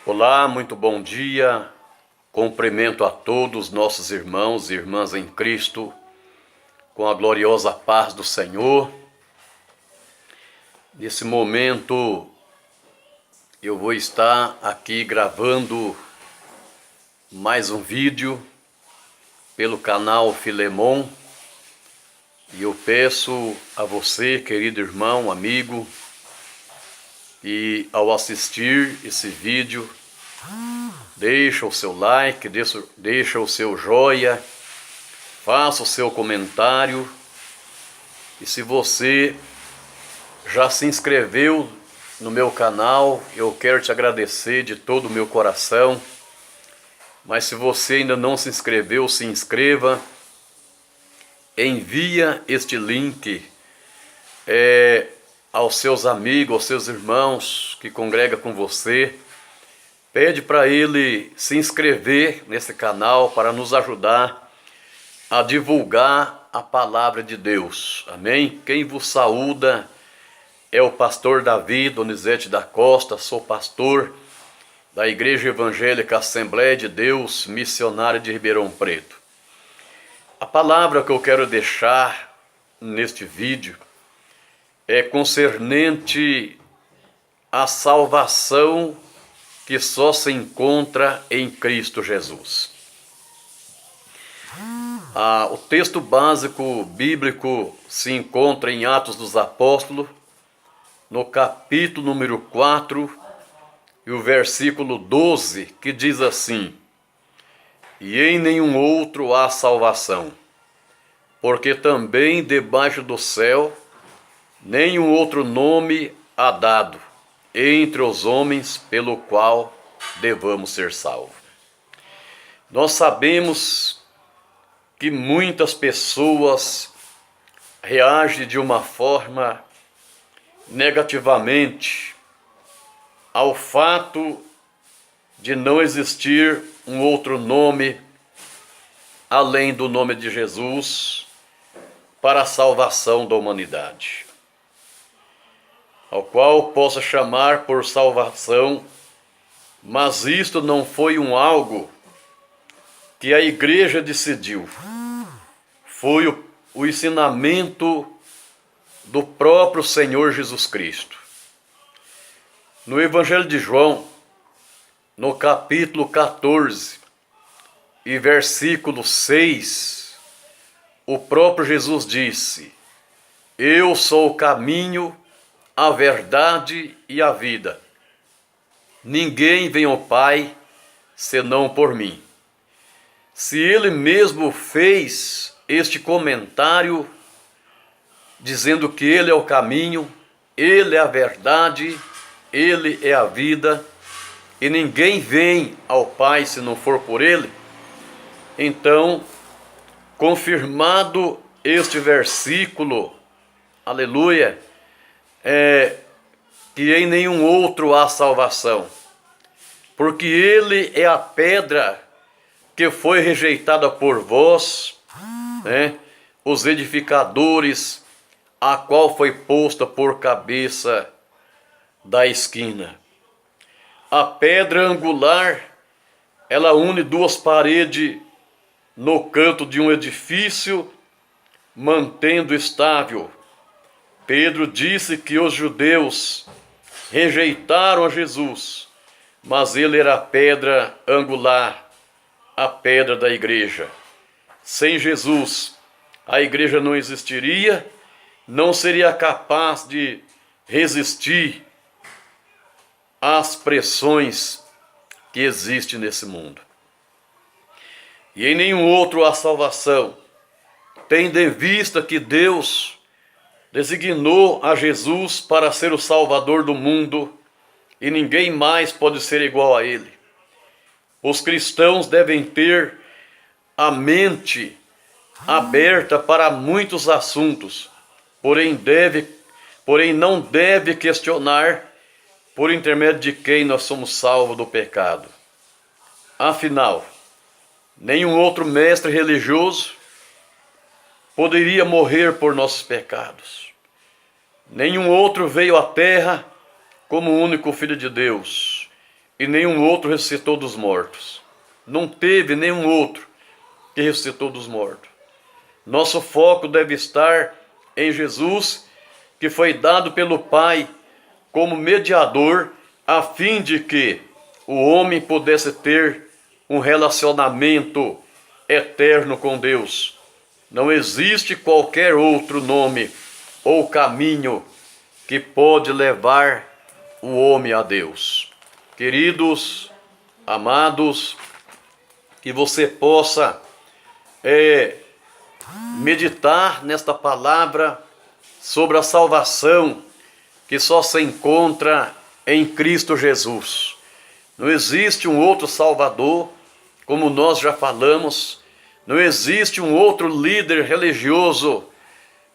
Olá, muito bom dia. Cumprimento a todos nossos irmãos e irmãs em Cristo, com a gloriosa paz do Senhor. Nesse momento, eu vou estar aqui gravando mais um vídeo pelo canal Filemon. E eu peço a você, querido irmão, amigo, e ao assistir esse vídeo, deixa o seu like, deixa o seu joia, faça o seu comentário. E se você já se inscreveu no meu canal, eu quero te agradecer de todo o meu coração. Mas se você ainda não se inscreveu, se inscreva. Envia este link aos seus amigos, aos seus irmãos que congregam com você. Pede para ele se inscrever nesse canal para nos ajudar a divulgar a palavra de Deus. Amém? Quem vos saúda é o pastor Davi Donizete da Costa. Sou pastor da Igreja Evangélica Assembleia de Deus, missionária de Ribeirão Preto. A palavra que eu quero deixar neste vídeo é concernente à salvação que só se encontra em Cristo Jesus. O texto básico bíblico se encontra em Atos dos Apóstolos, no capítulo número 4, e o versículo 12, que diz assim: E em nenhum outro há salvação, porque também debaixo do céu nenhum outro nome há dado entre os homens pelo qual devamos ser salvos. Nós sabemos que muitas pessoas reagem de uma forma negativamente ao fato de não existir um outro nome além do nome de Jesus para a salvação da humanidade, ao qual possa chamar por salvação, mas isto não foi algo que a igreja decidiu. Foi o ensinamento do próprio Senhor Jesus Cristo. No Evangelho de João, no capítulo 14 e versículo 6, o próprio Jesus disse: Eu sou o caminho, a verdade e a vida. Ninguém vem ao Pai senão por mim. Se ele mesmo fez este comentário dizendo que ele é o caminho, ele é a verdade, ele é a vida, e ninguém vem ao Pai se não for por ele, então, confirmado este versículo, aleluia, que em nenhum outro há salvação, porque ele é a pedra que foi rejeitada por vós, os edificadores, a qual foi posta por cabeça da esquina. A pedra angular, ela une duas paredes no canto de um edifício, mantendo estável. Pedro disse que os judeus rejeitaram a Jesus, mas ele era a pedra angular, a pedra da igreja. Sem Jesus, a igreja não existiria, não seria capaz de resistir às pressões que existem nesse mundo. E em nenhum outro há salvação, tendo em vista que Deus designou a Jesus para ser o Salvador do mundo, e ninguém mais pode ser igual a ele. Os cristãos devem ter a mente aberta para muitos assuntos, porém não deve questionar por intermédio de quem nós somos salvos do pecado. Afinal, nenhum outro mestre religioso poderia morrer por nossos pecados. Nenhum outro veio à terra como o único Filho de Deus. e nenhum outro ressuscitou dos mortos. Não teve nenhum outro que ressuscitou dos mortos. Nosso foco deve estar em Jesus, que foi dado pelo Pai como mediador, a fim de que o homem pudesse ter um relacionamento eterno com Deus. Não existe qualquer outro nome ou caminho que pode levar o homem a Deus. Queridos, amados, que você possa meditar nesta palavra sobre a salvação que só se encontra em Cristo Jesus. Não existe um outro Salvador, como nós já falamos. Não existe um outro líder religioso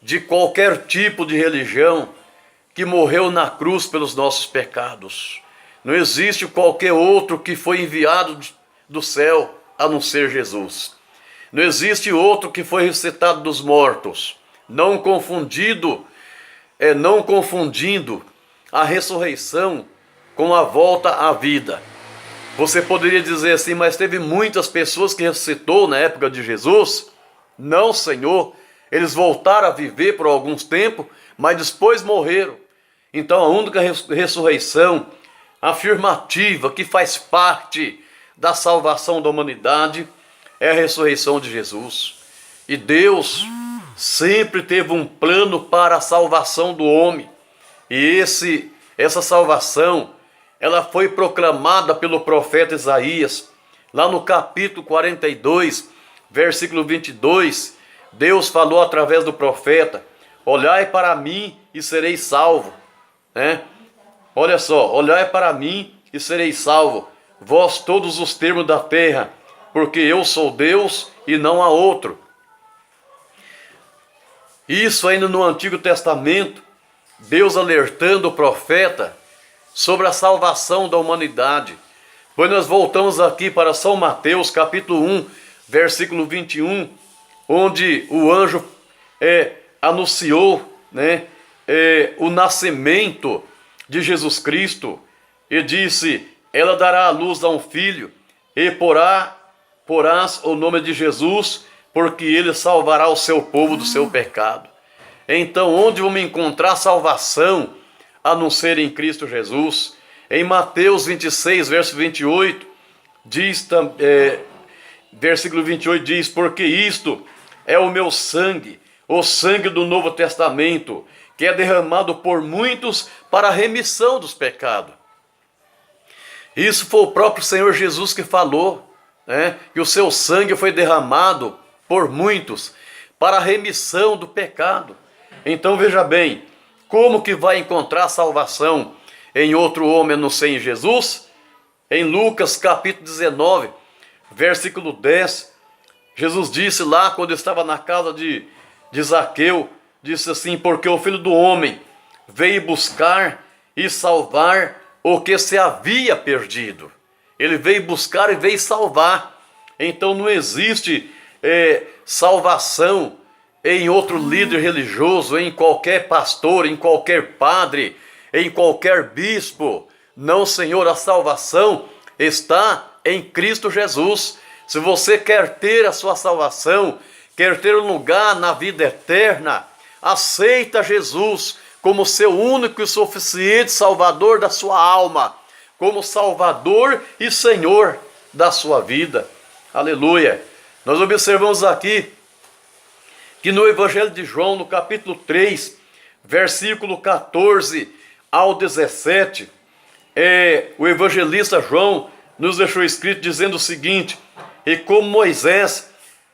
de qualquer tipo de religião que morreu na cruz pelos nossos pecados. Não existe qualquer outro que foi enviado do céu a não ser Jesus. Não existe outro que foi ressuscitado dos mortos, não confundindo a ressurreição com a volta à vida. Você poderia dizer assim, mas teve muitas pessoas que ressuscitou na época de Jesus? Não, Senhor. Eles voltaram a viver por alguns tempos, mas depois morreram. Então a única ressurreição afirmativa que faz parte da salvação da humanidade é a ressurreição de Jesus. E Deus sempre teve um plano para a salvação do homem. E essa salvação, ela foi proclamada pelo profeta Isaías, lá no capítulo 42, versículo 22, Deus falou através do profeta: olhai para mim e sereis salvo, né? Olha só, olhai para mim e sereis salvo, vós todos os termos da terra, porque eu sou Deus e não há outro. Isso ainda no Antigo Testamento, Deus alertando o profeta sobre a salvação da humanidade. Pois nós voltamos aqui para São Mateus, capítulo 1, versículo 21, onde o anjo anunciou, né, o nascimento de Jesus Cristo, e disse: ela dará à luz a um filho, e porás o nome de Jesus, porque ele salvará o seu povo do seu pecado. Então, onde vamos encontrar salvação a não ser em Cristo Jesus? Em Mateus 26, verso 28, versículo 28 diz: porque isto é o meu sangue, o sangue do Novo Testamento, que é derramado por muitos para a remissão dos pecados. Isso foi o próprio Senhor Jesus que falou, né? Que o seu sangue foi derramado por muitos para a remissão do pecado. Então veja bem, como que vai encontrar salvação em outro homem a não ser em Jesus? Em Lucas capítulo 19, versículo 10, Jesus disse lá, quando estava na casa de Zaqueu, disse assim: porque o Filho do Homem veio buscar e salvar o que se havia perdido. Ele veio buscar e veio salvar. Então não existe salvação em outro líder religioso, em qualquer pastor, em qualquer padre, em qualquer bispo. Não, Senhor, a salvação está em Cristo Jesus. Se você quer ter a sua salvação, quer ter um lugar na vida eterna, aceita Jesus como seu único e suficiente Salvador da sua alma, como Salvador e Senhor da sua vida. Aleluia! Nós observamos aqui que no Evangelho de João, no capítulo 3, versículo 14 ao 17, o evangelista João nos deixou escrito dizendo o seguinte: e como Moisés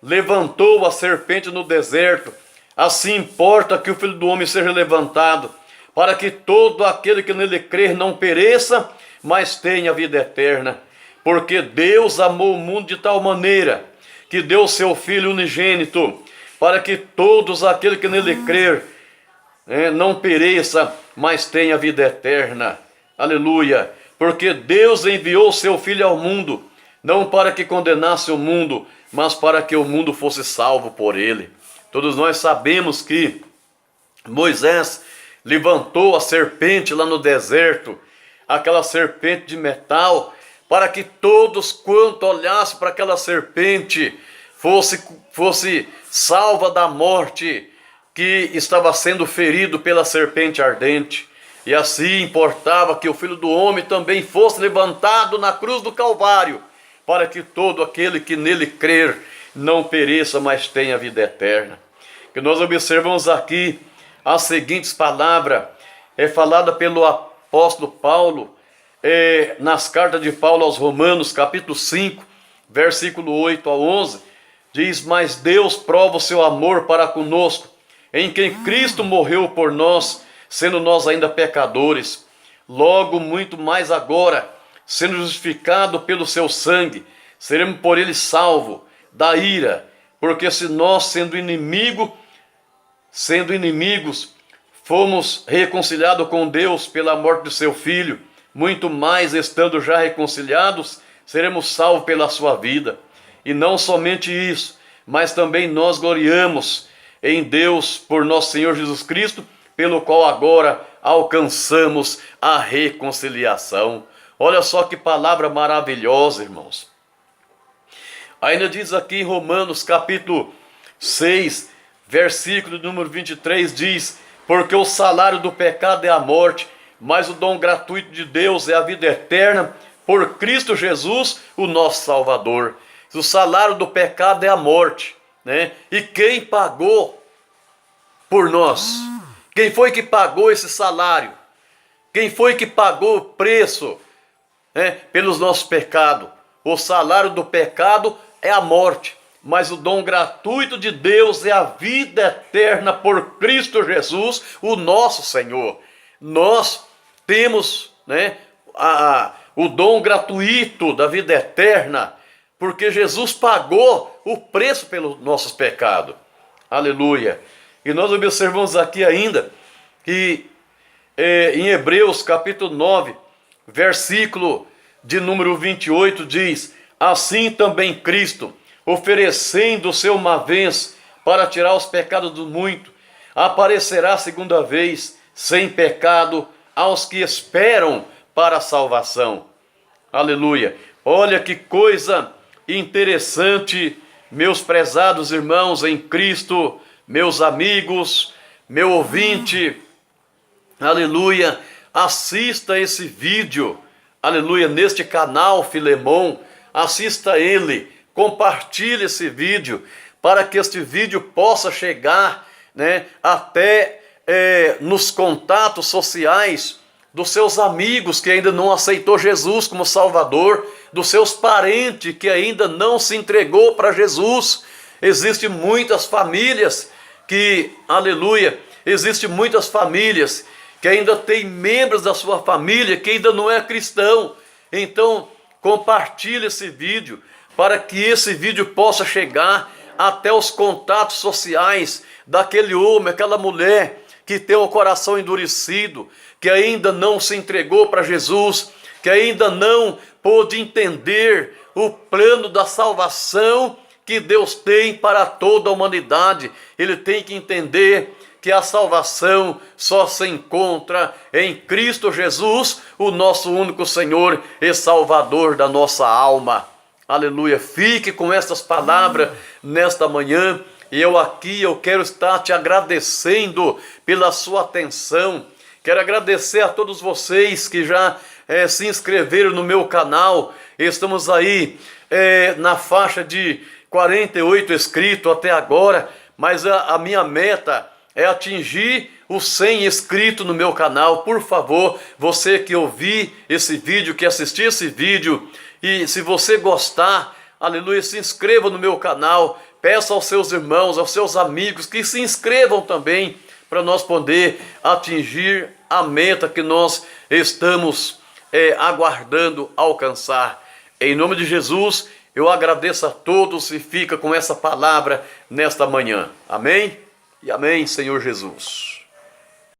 levantou a serpente no deserto, assim importa que o Filho do Homem seja levantado, para que todo aquele que nele crer não pereça, mas tenha vida eterna. Porque Deus amou o mundo de tal maneira que deu seu Filho unigênito, para que todos aqueles que nele crer não pereça, mas tenha vida eterna. Aleluia! Porque Deus enviou seu Filho ao mundo, não para que condenasse o mundo, mas para que o mundo fosse salvo por ele. Todos nós sabemos que Moisés levantou a serpente lá no deserto, aquela serpente de metal, para que todos quanto olhassem para aquela serpente fosse salva da morte que estava sendo ferido pela serpente ardente. E assim importava que o Filho do Homem também fosse levantado na cruz do Calvário, para que todo aquele que nele crer não pereça, mas tenha vida eterna. Que nós observamos aqui as seguintes palavras, falada pelo apóstolo Paulo, nas cartas de Paulo aos Romanos, capítulo 5, versículo 8 a 11, diz: mas Deus prova o seu amor para conosco, em quem Cristo morreu por nós, sendo nós ainda pecadores. Logo, muito mais agora, sendo justificado pelo seu sangue, seremos por ele salvos da ira. Porque se nós, sendo inimigos, fomos reconciliados com Deus pela morte do seu Filho, muito mais, estando já reconciliados, seremos salvos pela sua vida. E não somente isso, mas também nós gloriamos em Deus por nosso Senhor Jesus Cristo, pelo qual agora alcançamos a reconciliação. Olha só que palavra maravilhosa, irmãos. Ainda diz aqui em Romanos capítulo 6, versículo número 23, diz: porque o salário do pecado é a morte, mas o dom gratuito de Deus é a vida eterna por Cristo Jesus, o nosso Salvador. O salário do pecado é a morte, né? E quem pagou por nós? Quem foi que pagou esse salário? Quem foi que pagou o preço, né, pelos nossos pecados? O salário do pecado é a morte, mas o dom gratuito de Deus é a vida eterna por Cristo Jesus, o nosso Senhor. Nós temos, né, o dom gratuito da vida eterna, porque Jesus pagou o preço pelos nossos pecados. Aleluia. E nós observamos aqui ainda que em Hebreus capítulo 9, versículo de número 28 diz: assim também Cristo, oferecendo-se uma vez para tirar os pecados do mundo, aparecerá segunda vez sem pecado aos que esperam para a salvação. Aleluia. Olha que coisa interessante, meus prezados irmãos em Cristo, meus amigos, meu ouvinte, aleluia, assista esse vídeo, aleluia, neste canal Filemon, assista ele, compartilhe esse vídeo, para que este vídeo possa chegar, né, até nos contatos sociais dos seus amigos que ainda não aceitou Jesus como Salvador, dos seus parentes que ainda não se entregou para Jesus. Existem muitas famílias que, aleluia, existem muitas famílias que ainda têm membros da sua família que ainda não é cristão. Então, compartilhe esse vídeo para que esse vídeo possa chegar até os contatos sociais daquele homem, aquela mulher que tem o coração endurecido, que ainda não se entregou para Jesus, que ainda não pôde entender o plano da salvação que Deus tem para toda a humanidade. Ele tem que entender que a salvação só se encontra em Cristo Jesus, o nosso único Senhor e Salvador da nossa alma. Aleluia. Fique com estas palavras nesta manhã. E eu quero estar te agradecendo pela sua atenção. Quero agradecer a todos vocês que já se inscreveram no meu canal. Estamos aí na faixa de 48 inscritos até agora, mas a minha meta é atingir os 100 inscritos no meu canal. Por favor, você que ouvir esse vídeo, que assistir esse vídeo, e se você gostar, aleluia, se inscreva no meu canal. Peça aos seus irmãos, aos seus amigos que se inscrevam também, para nós poder atingir a meta que nós estamos aguardando alcançar. Em nome de Jesus, eu agradeço a todos e fica com essa palavra nesta manhã. Amém? E amém, Senhor Jesus.